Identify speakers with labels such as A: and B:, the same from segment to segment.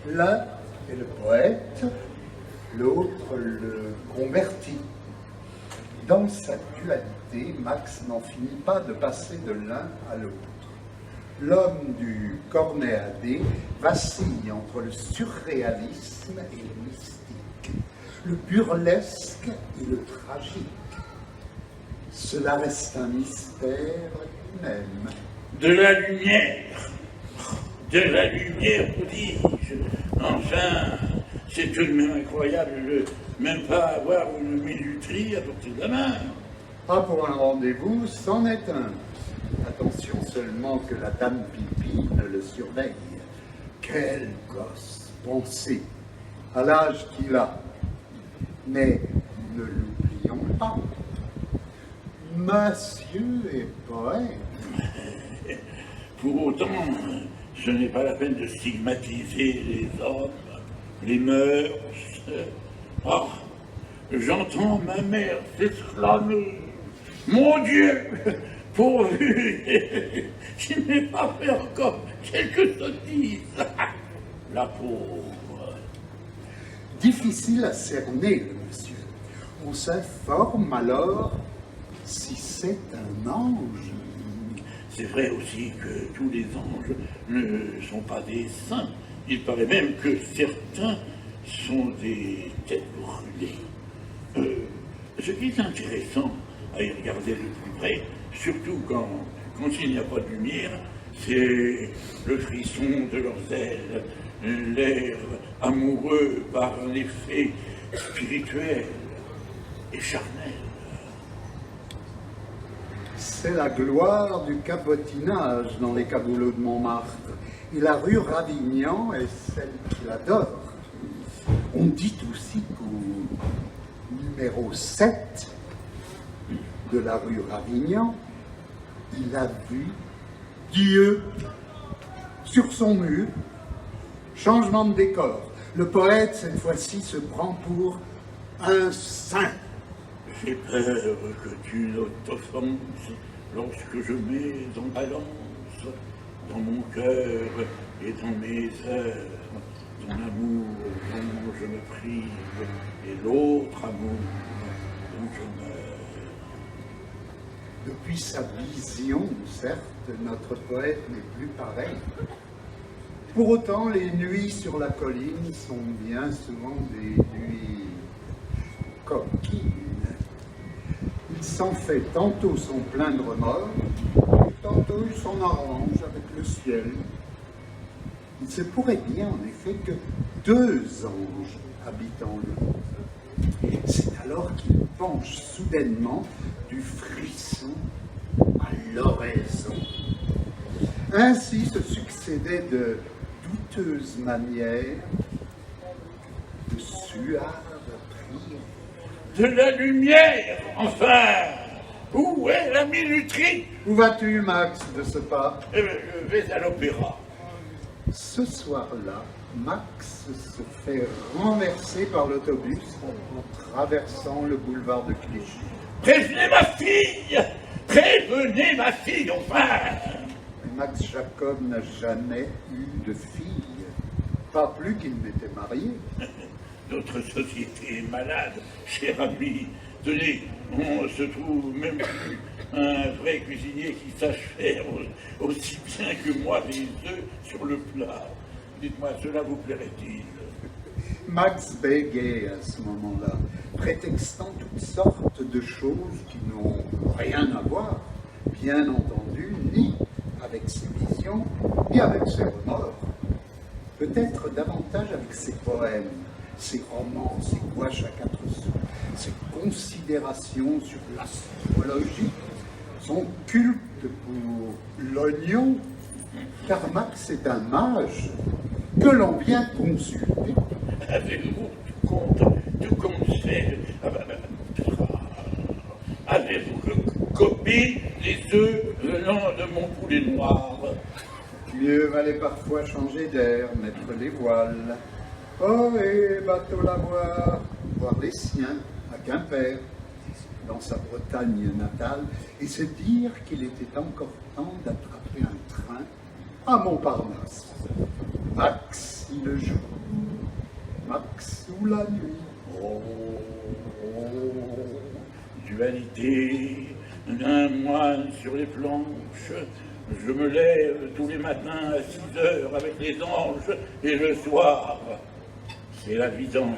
A: L'un est le poète, l'autre le converti. Dans sa dualité, Max n'en finit pas de passer de l'un à l'autre. L'homme du Cornéadé vacille entre le surréalisme et le mystique, le burlesque et le tragique. Cela reste un mystère lui-même.
B: De la lumière, vous dis-je. Enfin, c'est tout de même incroyable de même pas avoir une minuterie à portée de la main.
A: Pas pour un rendez-vous, c'en est un. Attention seulement que la dame Pipi ne le surveille. Quel gosse, pensez, à l'âge qu'il a. Mais ne l'oublions pas. Monsieur est poète.
B: Pour autant, ce n'est pas la peine de stigmatiser les hommes, les mœurs. Ah, j'entends ma mère s'exclamer. Mon Dieu, pourvu qu'il n'ait pas fait encore quelques sottises. La pauvre.
A: Difficile à cerner, le monsieur. On s'informe alors si c'est un ange.
B: C'est vrai aussi que tous les anges ne sont pas des saints. Il paraît même que certains sont des têtes brûlées. Ce qui est intéressant à y regarder de plus près, surtout quand il n'y a pas de lumière, c'est le frisson de leurs ailes, l'air amoureux par l'effet spirituel et charnel.
A: C'est la gloire du cabotinage dans les caboulots de Montmartre. Et la rue Ravignan est celle qu'il adore. On dit aussi qu'au numéro 7 de la rue Ravignan, il a vu Dieu sur son mur. Changement de décor. Le poète, cette fois-ci, se prend pour un saint.
B: J'ai peur que tu ne t'offenses lorsque je mets en balance dans mon cœur et dans mes heures ton amour dont je me prive et l'autre amour dont je meurs.
A: Depuis sa vision, certes, notre poète n'est plus pareil. Pour autant, les nuits sur la colline sont bien souvent des nuits coquines. Il s'en fait tantôt son plein de remords, tantôt il s'en arrange avec le ciel. Il se pourrait bien, en effet, que deux anges habitent en lui. C'est alors qu'il penche soudainement du frisson à l'oraison. Ainsi se succédaient de douteuses manières, de suaves prières.
B: De la lumière, enfin. Où est la minuterie?
A: Où vas-tu, Max, de ce pas?
B: Je vais à l'opéra.
A: Ce soir-là, Max se fait renverser par l'autobus en traversant le boulevard de Clichy.
B: Prévenez ma fille! Prévenez ma fille, enfin!
A: Mais Max Jacob n'a jamais eu de fille, pas plus qu'il n'était marié.
B: Notre société est malade, cher ami. Tenez, on se trouve même plus un vrai cuisinier qui sache faire aussi bien que moi les œufs sur le plat. Dites-moi, cela vous plairait-il?
A: Max bégayait à ce moment-là, prétextant toutes sortes de choses qui n'ont rien à voir, bien entendu, ni avec ses visions, ni avec ses remords. Peut-être davantage avec ses poèmes, ses romans, ses gouaches à 4 sous, ses considérations sur l'astrologie, son culte pour l'oignon, car Max est un mage que l'on vient consulter.
B: Avez-vous tout compte fait? Avez-vous copié les œufs venant de mon poulet noir?
A: Mieux valait parfois changer d'air, mettre les voiles. Oh, et bateau la voir les siens à Quimper, dans sa Bretagne natale, et se dire qu'il était encore temps d'attraper un train à Montparnasse. Max il le joue, Max ou la nuit.
B: Oh, dualité d'un moine sur les planches. Je me lève tous les matins à 6 heures avec les anges et le soir, c'est la vidange.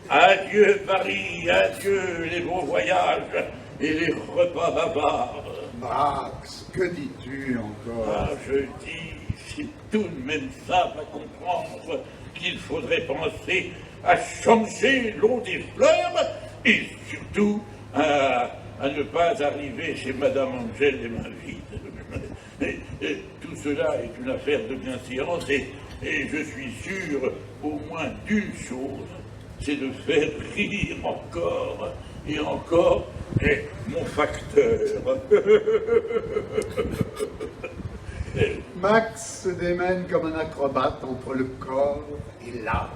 B: Adieu Paris, adieu les beaux voyages et les repas bavards.
A: Max, que dis-tu encore?
B: Ah, je dis, c'est tout de même simple à comprendre qu'il faudrait penser à changer l'eau des fleurs et surtout à ne pas arriver chez Madame Angèle les mains vides. Et tout cela est une affaire de bienséance et je suis sûr au moins d'une chose, c'est de faire rire encore et encore mon facteur.
A: Max se démène comme un acrobate entre le corps et l'âme,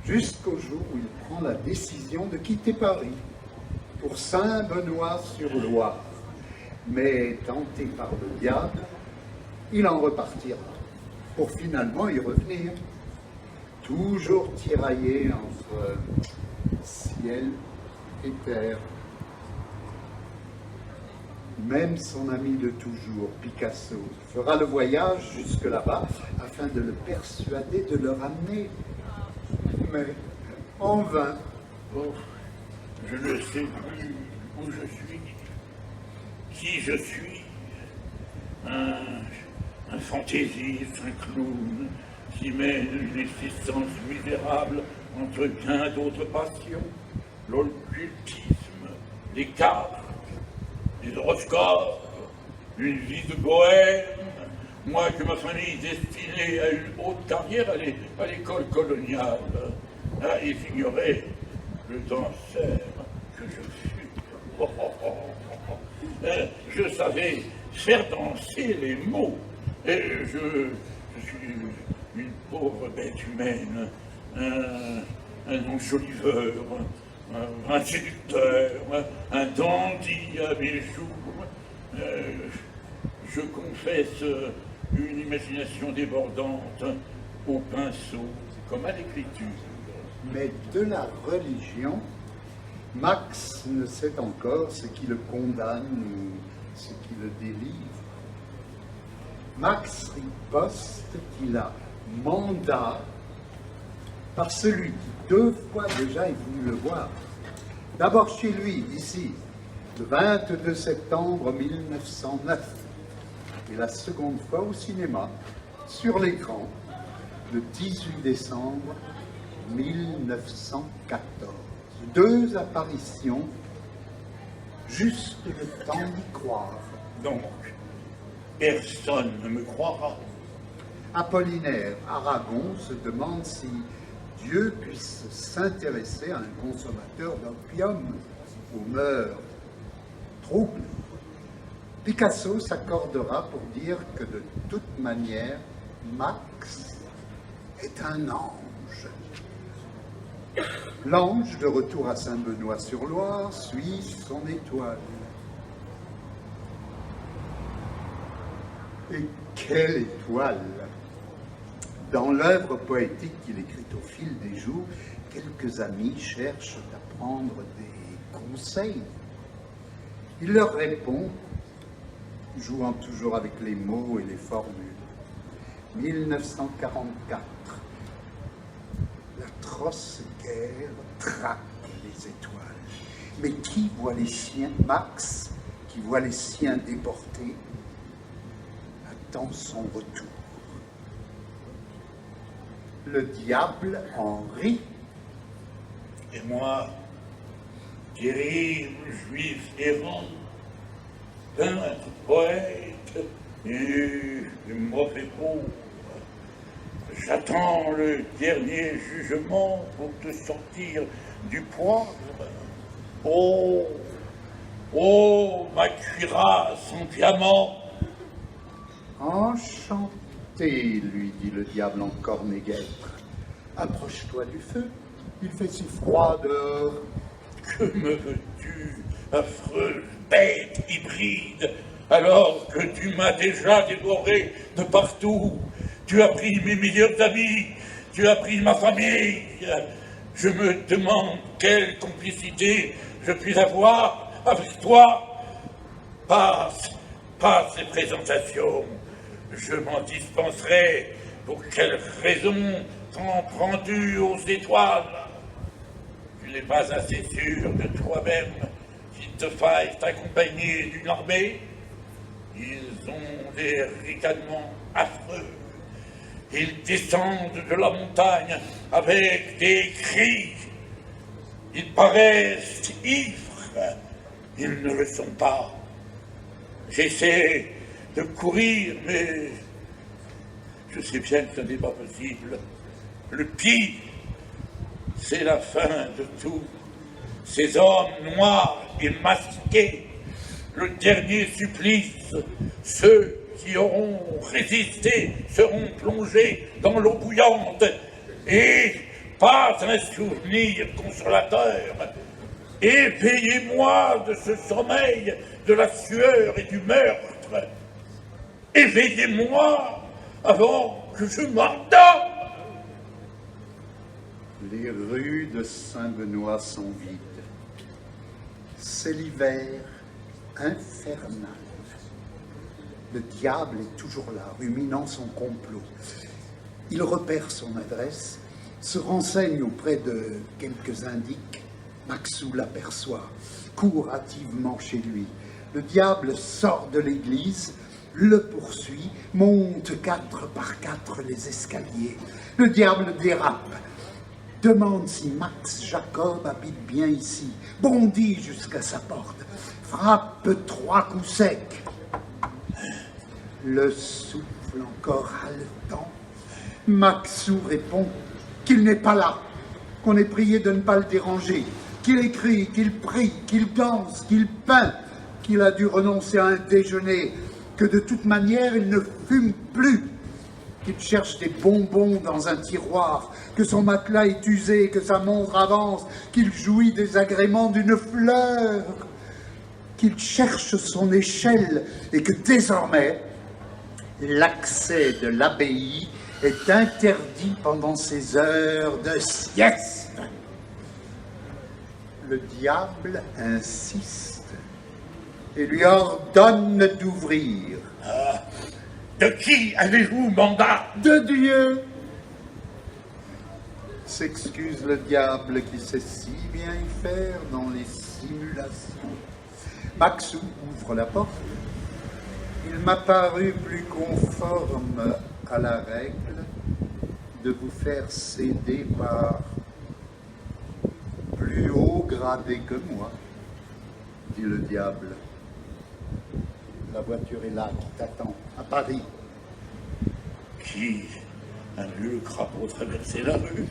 A: jusqu'au jour où il prend la décision de quitter Paris pour Saint-Benoît-sur-Loire. Mais tenté par le diable, il en repartira, pour finalement y revenir, toujours tiraillé entre ciel et terre. Même son ami de toujours, Picasso, fera le voyage jusque là-bas afin de le persuader de le ramener. Mais en vain.
B: Oh, je ne sais plus où je suis, qui je suis. Un fantaisiste, un clown, qui mène une existence misérable entre bien d'autres passions, l'occultisme, les cartes, les horoscopes, une vie de bohème, moi que ma famille destinée à une haute carrière à l'école coloniale. Ah, ils ignoraient le danseur que je fus. Oh, oh, oh, oh, oh. Je savais faire danser les mots. Et je suis une pauvre bête humaine, un enjoliveur, un séducteur, un dandy à mes jours. Je confesse une imagination débordante au pinceau, comme à l'écriture.
A: Mais de la religion, Max ne sait encore ce qui le condamne ou ce qui le délivre. Max riposte qu'il a mandat par celui qui 2 fois déjà est venu le voir. D'abord chez lui, ici, le 22 septembre 1909, et la seconde fois au cinéma, sur l'écran, le 18 décembre 1914. 2 apparitions, juste le temps d'y croire.
B: Donc, personne ne me croira.
A: Apollinaire Aragon se demande si Dieu puisse s'intéresser à un consommateur d'opium aux mœurs troubles. Picasso s'accordera pour dire que de toute manière, Max est un ange. L'ange, de retour à Saint-Benoît-sur-Loire, suit son étoile. Et quelle étoile! Dans l'œuvre poétique qu'il écrit au fil des jours, quelques amis cherchent à prendre des conseils. Il leur répond, jouant toujours avec les mots et les formules. 1944. L'atroce guerre traque les étoiles. Mais qui voit les siens, Max, qui voit les siens déportés, attend son retour. Le diable en rit.
B: Et moi, terrible juif errant, peintre, poète et mauvais pauvre, j'attends le dernier jugement pour te sortir du poivre. Oh, oh, ma cuirasse en diamant.
A: Enchanté, lui dit le diable en cornéguêtre. Approche-toi du feu, il fait si froid dehors.
B: Que me veux-tu, affreuse bête hybride? alors que tu m'as déjà dévoré de partout. Tu as pris mes meilleurs amis, tu as pris ma famille. Je me demande quelle complicité je puis avoir avec toi. Passe ces présentations. Je m'en dispenserai. Pour quelle raison t'en prends-tu aux étoiles? Tu n'es pas assez sûr de toi-même qu'il te faille t'accompagner d'une armée? Ils ont des ricanements affreux. Ils descendent de la montagne avec des cris. Ils paraissent ivres. Ils ne le sont pas. J'essaie de courir, mais je sais bien que ce n'est pas possible. Le pire, c'est la fin de tout. Ces hommes noirs et masqués, le dernier supplice, ceux qui auront résisté seront plongés dans l'eau bouillante, et pas un souvenir consolateur. Éveillez-moi de ce sommeil de la sueur et du meurtre. Éveillez-moi avant que je m'endorme.
A: Les rues de Saint-Benoît sont vides. C'est l'hiver infernal. Le diable est toujours là, ruminant son complot. Il repère son adresse, se renseigne auprès de quelques indiques. Maxou l'aperçoit, court hâtivement chez lui. Le diable sort de l'église, le poursuit, monte 4 par 4 les escaliers. Le diable dérape, demande si Max Jacob habite bien ici, bondit jusqu'à sa porte, frappe 3 coups secs. Le souffle encore haletant, Maxou répond qu'il n'est pas là, qu'on est prié de ne pas le déranger, qu'il écrit, qu'il prie, qu'il danse, qu'il peint, qu'il a dû renoncer à un déjeuner, que de toute manière il ne fume plus, qu'il cherche des bonbons dans un tiroir, que son matelas est usé, que sa montre avance, qu'il jouit des agréments d'une fleur, qu'il cherche son échelle et que désormais l'accès de l'abbaye est interdit pendant ses heures de sieste. Le diable insiste et lui ordonne d'ouvrir.
B: De qui avez-vous mandat?
A: De Dieu, s'excuse le diable qui sait si bien y faire dans les simulations. Maxou ouvre la porte. Il m'a paru plus conforme à la règle de vous faire céder par plus haut gradé que moi, dit le diable. La voiture est là, qui t'attend, à Paris.
B: Qui a vu le crapaud traverser la rue?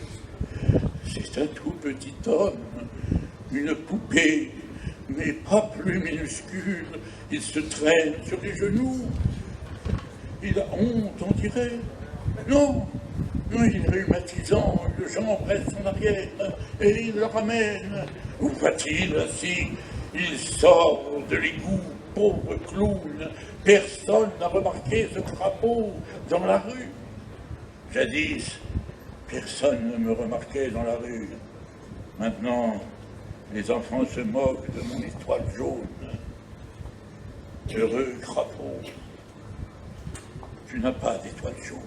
B: C'est un tout petit homme, une poupée, mais pas plus minuscule. Il se traîne sur les genoux. Il a honte, on dirait. Non, il est rhumatisant, le jambe reste en arrière, et il le ramène. Où va-t-il ainsi? Il sort de l'égout, pauvre clown. Personne n'a remarqué ce crapaud dans la rue. Jadis, personne ne me remarquait dans la rue. Maintenant, les enfants se moquent de mon étoile jaune. Heureux crapaud, tu n'as pas d'étoile jaune.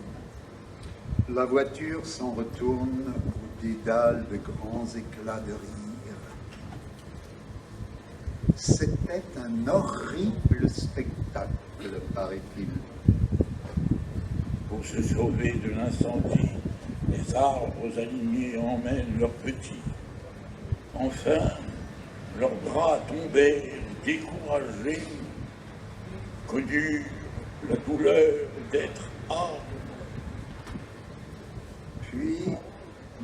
A: La voiture s'en retourne au dédale de grands éclats de rire. C'était un horrible spectacle, paraît-il.
B: Pour se sauver de l'incendie, les arbres alignés emmènent leurs petits. Enfin, leurs bras tombaient découragés, connurent la douleur d'être âmes.
A: Puis,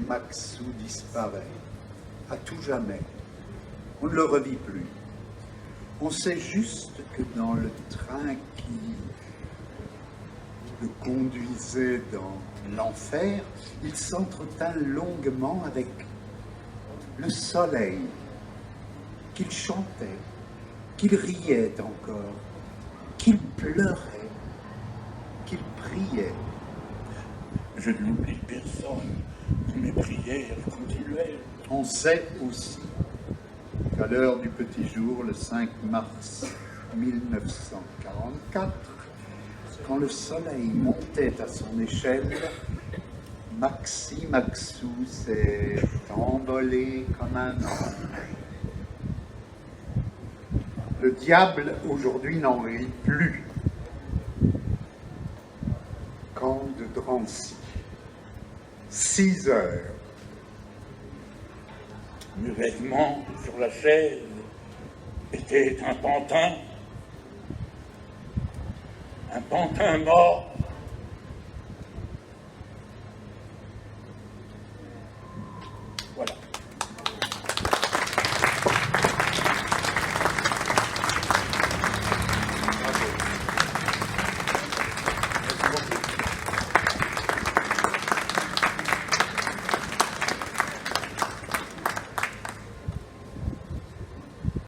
A: Maxou disparaît, à tout jamais. On ne le revit plus. On sait juste que dans le train qui le conduisait dans l'enfer, il s'entretint longuement avec le soleil, qu'il chantait, qu'il riait encore. qu'il pleurait, qu'il priait.
B: Je n'oublie personne. Mes prières continuelles.
A: On sait aussi qu'à l'heure du petit jour, le 5 mars 1944, quand le soleil montait à son échelle, Maxi Maxou s'est envolé comme un ange. Le diable aujourd'hui n'en rit plus. Camp de Drancy, 6 heures.
B: Mes vêtements sur la chaise étaient un pantin mort